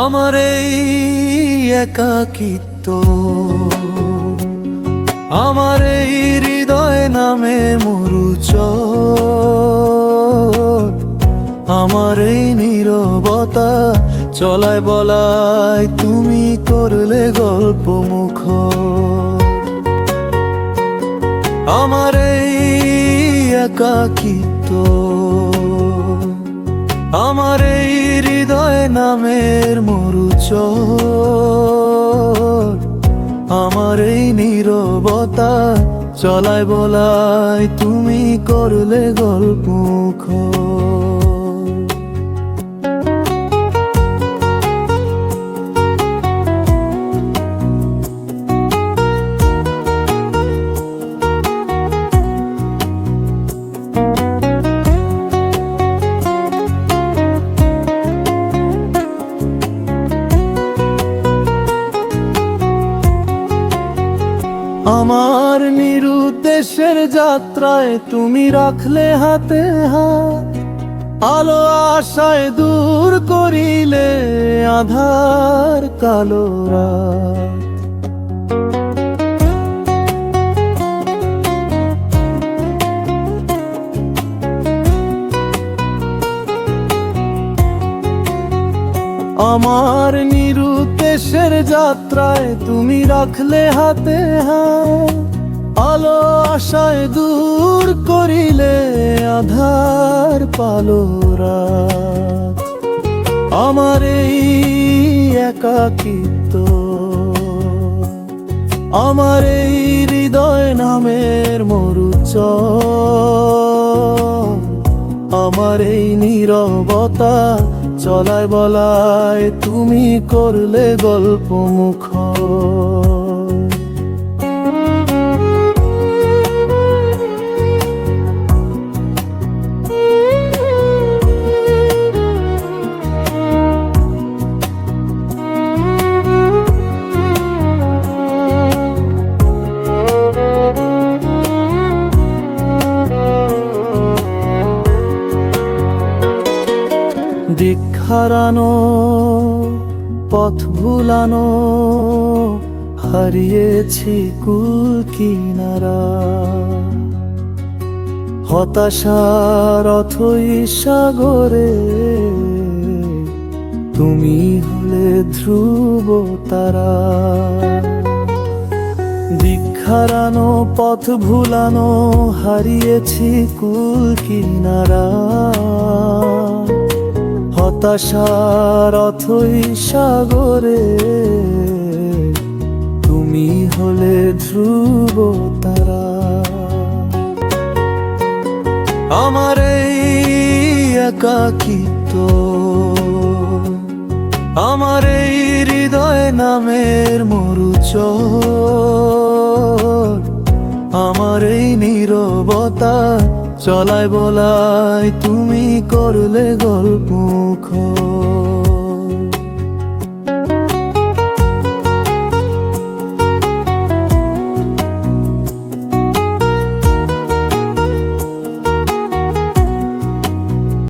আমার এই একাকিত্ব, আমার এই হৃদয় নামে মরুচর, আমার এই নীরবতা চলায় বলায় তুমি করলে গল্প মুখর। আমার এই একাকিত্ব, আমার এই হৃদয় নামের মরুচর, আমার এই নীরবতা চলায় বলায় তুমি করলে গল্প মুখর। আমার নিরুদ্দেশের যাত্রায় তুমি রাখলে হাতে হাত, আলো আশায় দূর করিলে আধার কালো রাত। আমার নিরুদ্দেশের যাত্রায় তুমি রাখলে হাতে হাত, আলো আশায় দূর করিলে আধার পালো রাত। আমার এই একাকিত্ব, আমার এই হৃদয় নামের মরুচর, আমার এই নীরবতা চলায় বলায় তুমি করলে গল্প মুখর। দিক হারানো, পথ ভুলানো, হারিয়েছি কুল কিনারা। হতাশার অথই সাগরে তুমি হলে ধ্রুব তারা। দিক হারানো, পথ ভুলানো, হারিয়েছি কুল কিনারা। হতাশার অথই সাগরে তুমি হলে ধ্রুব তারা। আমার এই একাকিত্ব, আমার এই হৃদয় নামের মরুচর, আমার এই নীরবতা চলায় বলায় তুমি করলে গল্প মুখর।